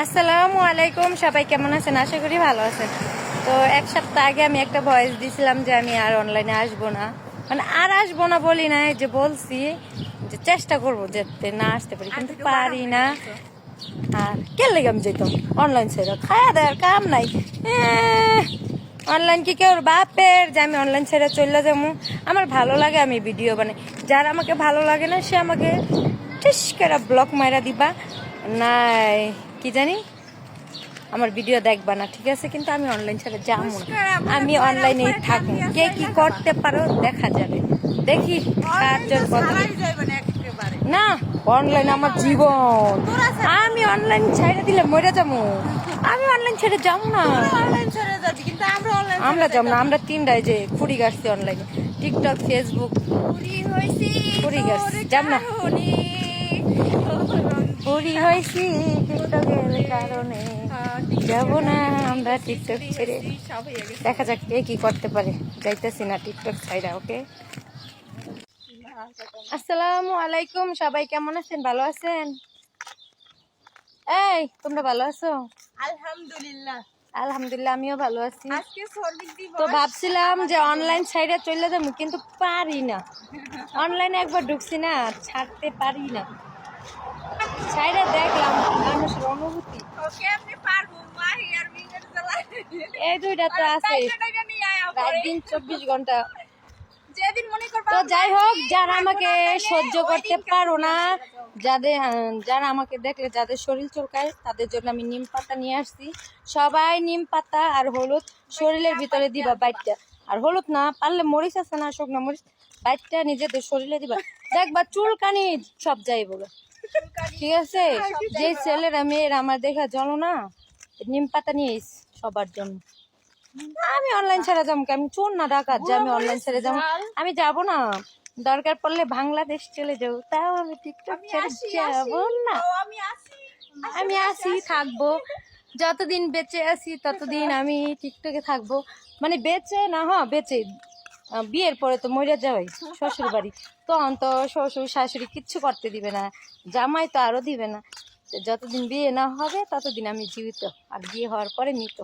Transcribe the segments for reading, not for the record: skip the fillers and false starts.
আসসালামু আলাইকুম, সবাই কেমন আছেন? আশা করি ভালো আছেন। তো এক সপ্তাহ আগে আমি একটা ভয়েস দিছিলাম যে আমি আর অনলাইনে আসবো না, মানে আর আসবো না বলি না, যে বলছি যে চেষ্টা করবো যেতে, না আসতে পারি কিন্তু পারি না। আর কে লেগে আমি যেতাম অনলাইন ছেড়ে, খায়া দেওয়ার কাম নাই। অনলাইন কি কেউ বাপের যে আমি অনলাইন ছেড়ে চলে যাবো? আমার ভালো লাগে আমি ভিডিও বানাই, যার আমাকে ভালো লাগে না সে আমাকে টিস করে ব্লক মাইরা দিবা, নাই কি জানি আমার ভিডিও দেখবা না, ঠিক আছে? কিন্তু আমি অনলাইন ছাড়া যাবো না, আমি অনলাইনেই থাকবো। কে কি করতে পারো দেখা যাবে, দেখি কার জোর কথা। না, অনলাইন আমার জীবন, আমি অনলাইন ছেড়ে দিলে মরে যাবো। আমি অনলাইন ছেড়ে যাবো না, আমরা যাবো না। আমরা তিনটায় যে ফুরি গাছছি অনলাইনে, টিকটক, ফেসবুক, ফুরি গাছছি, যাব না। বুড়ি হয়েছি টিকটকের কারণে, যাব না আমরা টিকটক ছেড়ে। দেখা যাক কে কি করতে পারে, যাইতেছি না টিকটক ছাইরা। ওকে, আসসালামু আলাইকুম, সবাই কেমন আছেন? ভালো আছেন? এই তোমরা ভালো আছো? আলহামদুলিল্লাহ, আলহামদুলিল্লাহ, আমিও ভালো আছি। তো ভাবছিলাম যে অনলাইন সাইডে চলে যাবো, কিন্তু পারি না। অনলাইনে একবার ঢুকছি না, ছাড়তে পারি না। সাইডে দেখলাম মানুষের অনুভূতি, এই দুইটা তো আছে রাত দিন 24 ঘন্টা। তো যাই হোক, যারা আমাকে সহ্য করতে পারো না, যারা আমাকে দেখলে যাদের শরীর চুলকায়, তাদের জন্য আমি নিম পাতা নিয়ে আসছি। সবাই নিম পাতা আর হলুদ শরীরের ভিতরে দিবা বাইটটা, আর হলুদ না পারলে মরিচ আছে না, শুকনো মরিচ, বাইটটা নিজেদের শরীরে দিবা, দেখবা চুলকানি সব যাই বলে, ঠিক আছে? যে ছেলেরা মেয়েরা আমার দেখা চলো না, নিম পাতা নিয়ে সবার জন্য। আমি অনলাইন ছেড়ে যাবো, আমি চোর না ডাকাত যে আমি অনলাইন ছেড়ে যাবো? আমি যাব না, দরকার পড়লে বাংলাদেশ চলে যাবো, তাও আমি টিকটক ছেড়ে যাবো না। আমি আসি, থাকবো, যতদিন বেঁচে আছি ততদিন আমি টিকটকে থাকবো। মানে বেঁচে না, বেঁচে বিয়ের পরে তো মরে যাওয়াই শ্বশুর বাড়ি, তখন তো শ্বশুর শাশুড়ি কিচ্ছু করতে দিবে না, জামাই তো আরো দিবে না। যতদিন বিয়ে না হবে ততদিন আমি জীবিত, আর বিয়ে হওয়ার পরে মৃত।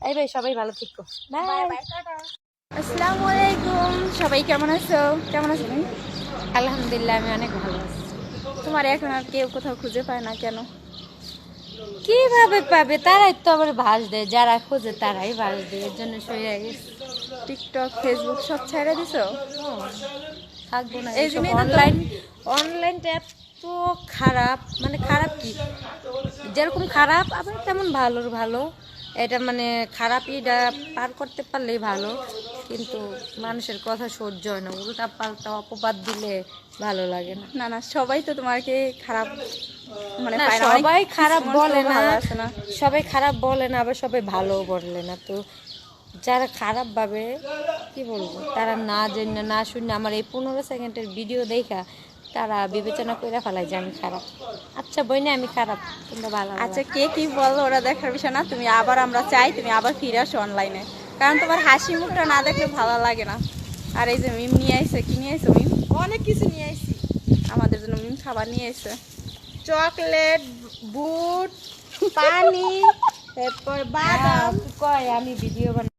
এই ভাই, সবাই ভালো থেকো, বাই। আসসালামু আলাইকুম, সবাই কেমন আছো? কেমন আছো তুমি? আলহামদুলিল্লাহ, আমি অনেক ভালো আছি। তোমার এখন আর কেউ কোথাও খুঁজে পায় না কেন? কিভাবে পাবে? তারাই তো আবার ভাস দেয়, যারা খোঁজে তারাই ভাস দেয়, এর জন্য সরে গেছে। টিকটক, ফেসবুক সব ছেড়ে দিছো? থাকবো না এই জন্যই তো অনলাইনটা এত খারাপ, মানে খারাপ কি, যেরকম খারাপ আবার তেমন ভালোর ভালো। এটা মানে খারাপ, এটা পার করতে পারলেই ভালো, কিন্তু মানুষের কথা সহ্য হয় না, উল্টা পাল্টা অপবাদ দিলে ভালো লাগে না। না না, সবাই তো তোমাকে খারাপ মানে না, পায় না, সবাই অনেক খারাপ মানুষ তো বলে না, ভালো আছে না। সবাই খারাপ বলে না, আবার সবাই ভালো বলে না। তো যারা খারাপ ভাবে, কি বলবো, তারা না জেনে না শুনে আমার এই 15 সেকেন্ডের ভিডিও দেখা তারা বিবেচনা করে ফেলায় যে আমি খারাপ। আচ্ছা বইনে আমি খারাপ, তোমরা ভালো। আচ্ছা, কে কি বলো ওরা দেখার বিষয় না। তুমি আবার, আমরা চাই তুমি আবার ফিরে আসো অনলাইনে, কারণ তোমার হাসি মুখটা না দেখলে ভালো লাগে না। আর এই যে মিম নিয়ে আইছে, কি নিয়ে আইছো মিম? অনেক কিছু নিয়ে আসছি, আমাদের জন্য মিম খাবার নিয়ে আইছে। চকলেট, বুট, পানি, তারপর বাদাম। কয় আমি ভিডিও বানাই।